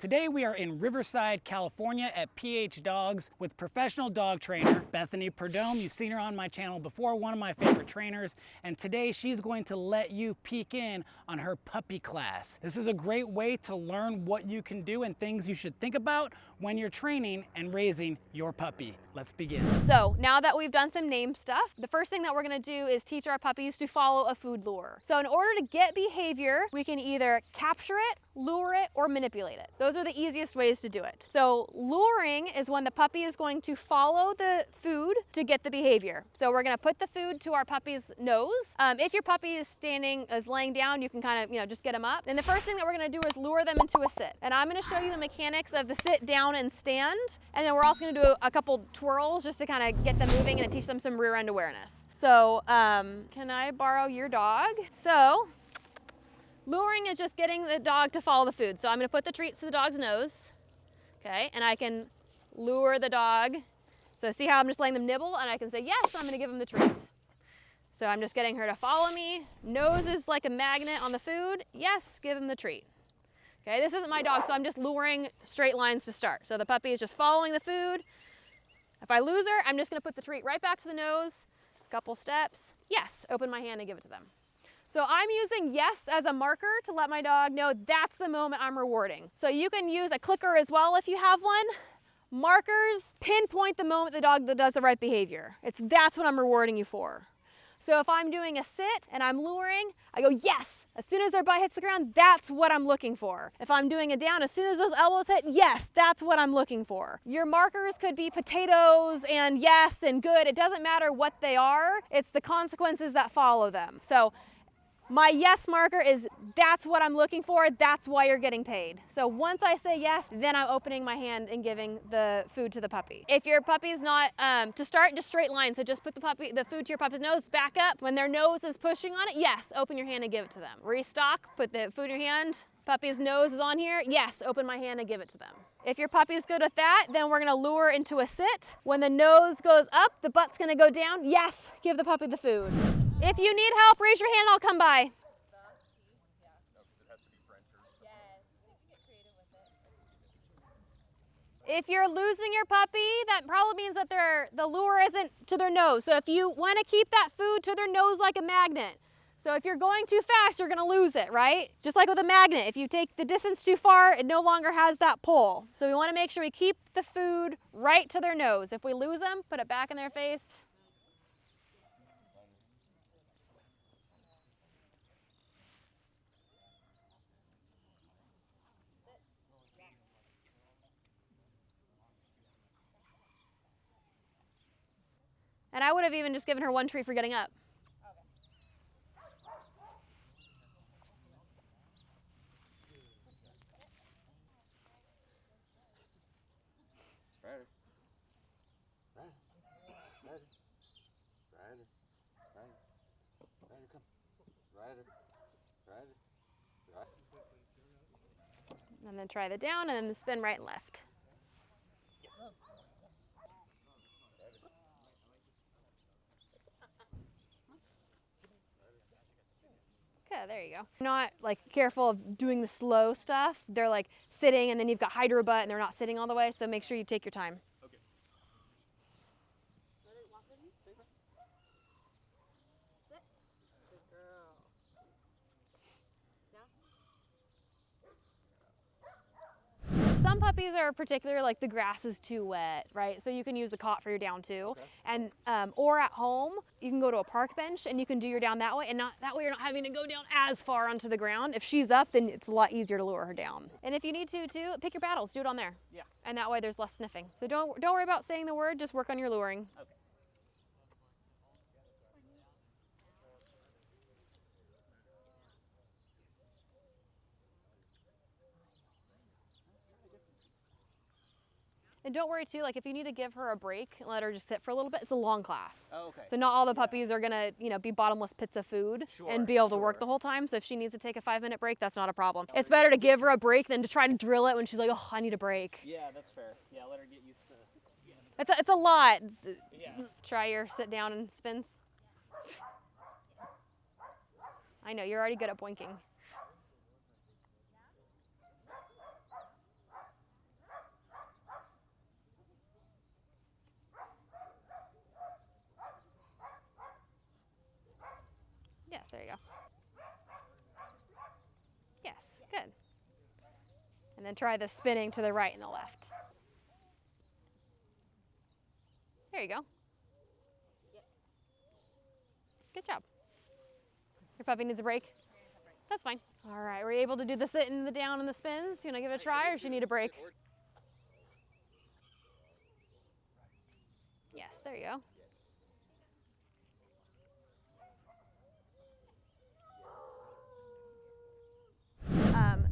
Today we are in Riverside, California at PH Dogs with professional dog trainer Bethany Preud'homme. You've seen her on my channel before, one of my favorite trainers, and today she's going to let you peek in on her puppy class. This is a great way to learn what you can do and things you should think about when you're training and raising your puppy. Let's begin. So now that we've done some name stuff, the first thing that we're gonna do is teach our puppies to follow a food lure. So in order to get behavior, we can either capture it, lure it, or manipulate it. Those are the easiest ways to do it. So luring is when the puppy is going to follow the food to get the behavior. So we're gonna put the food to our puppy's nose. If your puppy is laying down, you can kind of, just get them up. And the first thing that we're gonna do is lure them into a sit. And I'm gonna show you the mechanics of the sit, down, and stand. And then we're also gonna do a couple twirls just to kind of get them moving and teach them some rear end awareness. So can I borrow your dog? So luring is just getting the dog to follow the food. So I'm gonna put the treats to the dog's nose, okay? And I can lure the dog. So see how I'm just letting them nibble, and I can say, yes, I'm gonna give them the treat. So I'm just getting her to follow me. Nose is like a magnet on the food. Yes, give him the treat. Okay, this isn't my dog, so I'm just luring straight lines to start. So the puppy is just following the food. If I lose her, I'm just gonna put the treat right back to the nose, couple steps. Yes, open my hand and give it to them. So I'm using yes as a marker to let my dog know that's the moment I'm rewarding. So you can use a clicker as well if you have one. Markers pinpoint the moment the dog does the right behavior. That's what I'm rewarding you for. So if I'm doing a sit and I'm luring, I go yes. As soon as their butt hits the ground, that's what I'm looking for. If I'm doing a down, as soon as those elbows hit, yes, that's what I'm looking for. Your markers could be potatoes and yes and good. It doesn't matter what they are. It's the consequences that follow them. So my yes marker is that's what I'm looking for. That's why you're getting paid. So once I say yes, then I'm opening my hand and giving the food to the puppy. If your puppy's not, to start, just straight line. So just put the food to your puppy's nose, back up. When their nose is pushing on it, yes, open your hand and give it to them. Restock, put the food in your hand. Puppy's nose is on here. Yes, open my hand and give it to them. If your puppy's good with that, then we're gonna lure into a sit. When the nose goes up, the butt's gonna go down. Yes, give the puppy the food. If you need help, raise your hand, I'll come by. If you're losing your puppy, that probably means that the lure isn't to their nose. So if you want to keep that food to their nose like a magnet. So if you're going too fast, you're gonna lose it, right? Just like with a magnet, if you take the distance too far, it no longer has that pull. So we wanna make sure we keep the food right to their nose. If we lose them, put it back in their face. And I would have even just given her one treat for getting up. And then try the down and then the spin right and left. Okay, there you go. Not like careful of doing the slow stuff. They're like sitting and then you've got hydro butt and they're not sitting all the way, so make sure you take your time. Okay. Sit. Good girl. Some puppies are particular, like the grass is too wet, right? So you can use the cot for your down too. Okay. And or at home, you can go to a park bench and you can do your down that way, and that way you're not having to go down as far onto the ground. If she's up, then it's a lot easier to lure her down. And if you need to too, pick your battles, do it on there. Yeah. And that way there's less sniffing. So don't worry about saying the word, just work on your luring. Okay. And don't worry too, like if you need to give her a break and let her just sit for a little bit, it's a long class. Oh, okay. So not all the puppies are gonna, be bottomless pits of food and be able to work the whole time. So if she needs to take a 5-minute break, that's not a problem. It's better to give her a break than to try to drill it when she's like, oh, I need a break. Yeah, that's fair. Yeah, let her get used to it. It's a lot. Try your sit down and spins. I know, you're already good at boinking. there you go. Yes, good. And then try the spinning to the right and the left. There you go. Good job. Your puppy needs a break? That's fine. All right, were you able to do the sit and the down and the spins? You wanna give it a try, or does she need a break? Yes, there you go.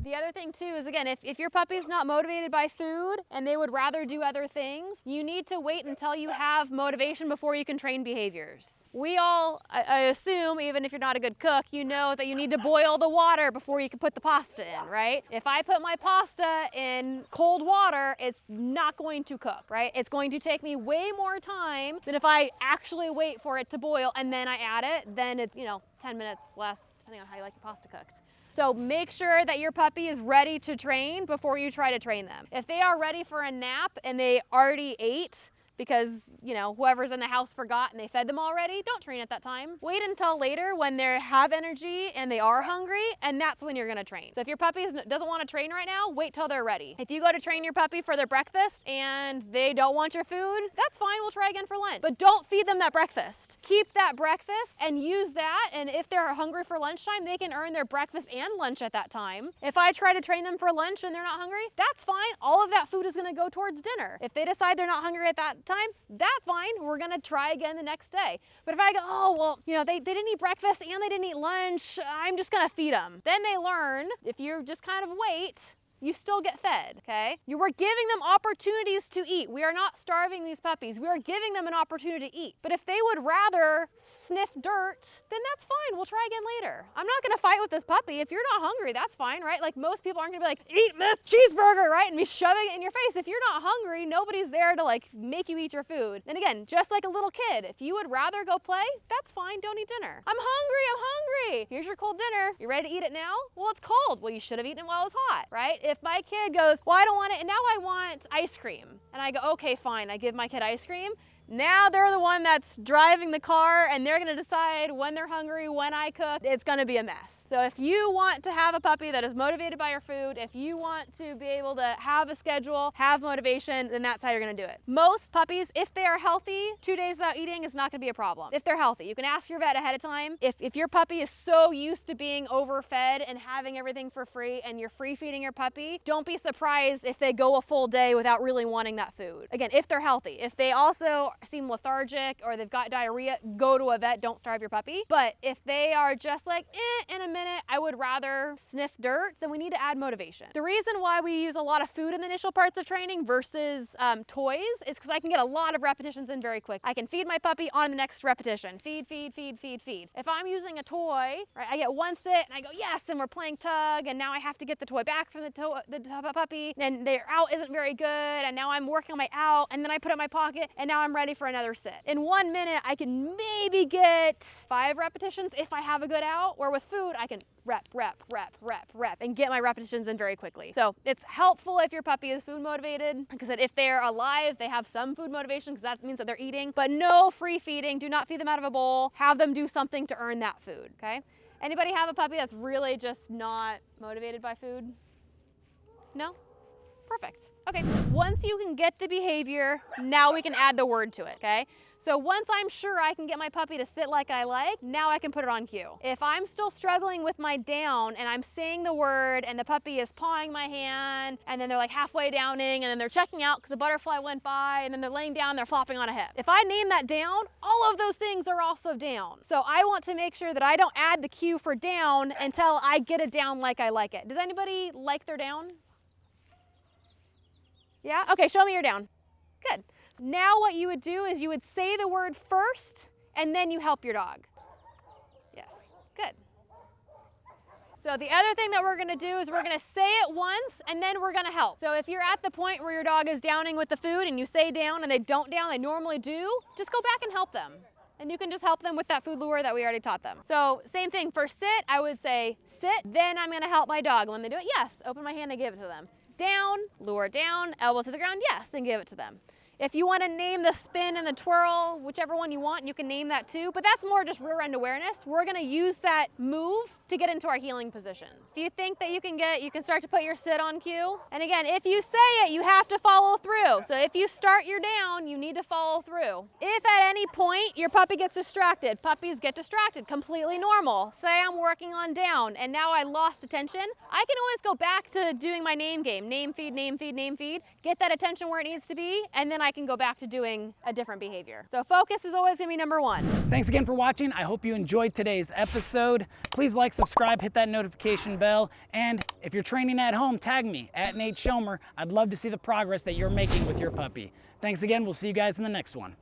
The other thing too is, again, if your puppy's not motivated by food and they would rather do other things, you need to wait until you have motivation before you can train behaviors. We all, I assume, even if you're not a good cook, you know that you need to boil the water before you can put the pasta in, right? If I put my pasta in cold water, it's not going to cook, right? It's going to take me way more time than if I actually wait for it to boil and then I add it. Then it's, 10 minutes less, depending on how you like your pasta cooked. So make sure that your puppy is ready to train before you try to train them. If they are ready for a nap and they already ate, because, whoever's in the house forgot and they fed them already, don't train at that time. Wait until later when they have energy and they are hungry, and that's when you're gonna train. So if your puppy doesn't want to train right now, wait till they're ready. If you go to train your puppy for their breakfast and they don't want your food, that's fine, we'll try again for lunch. But don't feed them that breakfast. Keep that breakfast and use that, and if they're hungry for lunchtime, they can earn their breakfast and lunch at that time. If I try to train them for lunch and they're not hungry, that's fine. All of that food is gonna go towards dinner. If they decide they're not hungry at that time, that's fine. We're gonna try again the next day. But if I go, oh, well, they didn't eat breakfast and they didn't eat lunch, I'm just gonna feed them. Then they learn, if you just kind of wait, you still get fed, okay? You are giving them opportunities to eat. We are not starving these puppies. We are giving them an opportunity to eat. But if they would rather sniff dirt, then that's fine. We'll try again later. I'm not gonna fight with this puppy. If you're not hungry, that's fine, right? Like, most people aren't gonna be like, eat this cheeseburger, right? And be shoving it in your face. If you're not hungry, nobody's there to make you eat your food. And again, just like a little kid, if you would rather go play, that's fine, don't eat dinner. I'm hungry. Here's your cold dinner. You ready to eat it now? Well, it's cold. Well, you should have eaten it while it was hot, right? If my kid goes, well, I don't want it, and now I want ice cream. And I go, okay, fine, I give my kid ice cream. Now they're the one that's driving the car, and they're gonna decide when they're hungry, when I cook. It's gonna be a mess. So if you want to have a puppy that is motivated by your food, if you want to be able to have a schedule, have motivation, then that's how you're gonna do it. Most puppies, if they are healthy, 2 days without eating is not gonna be a problem. If they're healthy, you can ask your vet ahead of time. If your puppy is so used to being overfed and having everything for free and you're free feeding your puppy, don't be surprised if they go a full day without really wanting that food. Again, if they're healthy. If they also seem lethargic or they've got diarrhea, go to a vet, don't starve your puppy. But if they are just like, in a minute, I would rather sniff dirt, then we need to add motivation. The reason why we use a lot of food in the initial parts of training versus toys is because I can get a lot of repetitions in very quick. I can feed my puppy on the next repetition. Feed. If I'm using a toy, right, I get one sit and I go, yes, and we're playing tug, and now I have to get the toy back from the puppy, and their out isn't very good, and now I'm working on my out, and then I put it in my pocket, and now I'm ready for another sit. In 1 minute, I can maybe get 5 repetitions if I have a good out, where with food, I can rep, and get my repetitions in very quickly. So it's helpful if your puppy is food motivated, because if they're alive, they have some food motivation, because that means that they're eating, but no free feeding. Do not feed them out of a bowl. Have them do something to earn that food, okay? Anybody have a puppy that's really just not motivated by food? No? Perfect. Okay, once you can get the behavior, now we can add the word to it, okay? So once I'm sure I can get my puppy to sit like I like, now I can put it on cue. If I'm still struggling with my down and I'm saying the word and the puppy is pawing my hand and then they're like halfway downing and then they're checking out because a butterfly went by and then they're laying down, they're flopping on a hip. If I name that down, all of those things are also down. So I want to make sure that I don't add the cue for down until I get it down like I like it. Does anybody like their down? Yeah? Okay, show me your down. Good. So now what you would do is you would say the word first, and then you help your dog. Yes, good. So the other thing that we're gonna do is we're gonna say it once, and then we're gonna help. So if you're at the point where your dog is downing with the food, and you say down, and they don't down, they normally do, just go back and help them. And you can just help them with that food lure that we already taught them. So same thing, for sit, I would say sit, then I'm gonna help my dog. When they do it, yes, open my hand and give it to them. Down, lure down, elbows to the ground, yes, and give it to them. If you want to name the spin and the twirl, whichever one you want, you can name that too, but that's more just rear end awareness. We're going to use that move to get into our healing positions. If you think that you can start to put your sit on cue. And again, if you say it, you have to follow through. So if you start your down, you need to follow through. If at any point your puppy gets distracted, puppies get distracted, completely normal. Say I'm working on down and now I lost attention, I can always go back to doing my name game. Name, feed, name, feed, name, feed. Get that attention where it needs to be, and then I can go back to doing a different behavior. So focus is always gonna be number one. Thanks again for watching. I hope you enjoyed today's episode. Please like, subscribe, hit that notification bell, and if you're training at home, tag me at Nate Schomer. I'd love to see the progress that you're making with your puppy. Thanks again. We'll see you guys in the next one.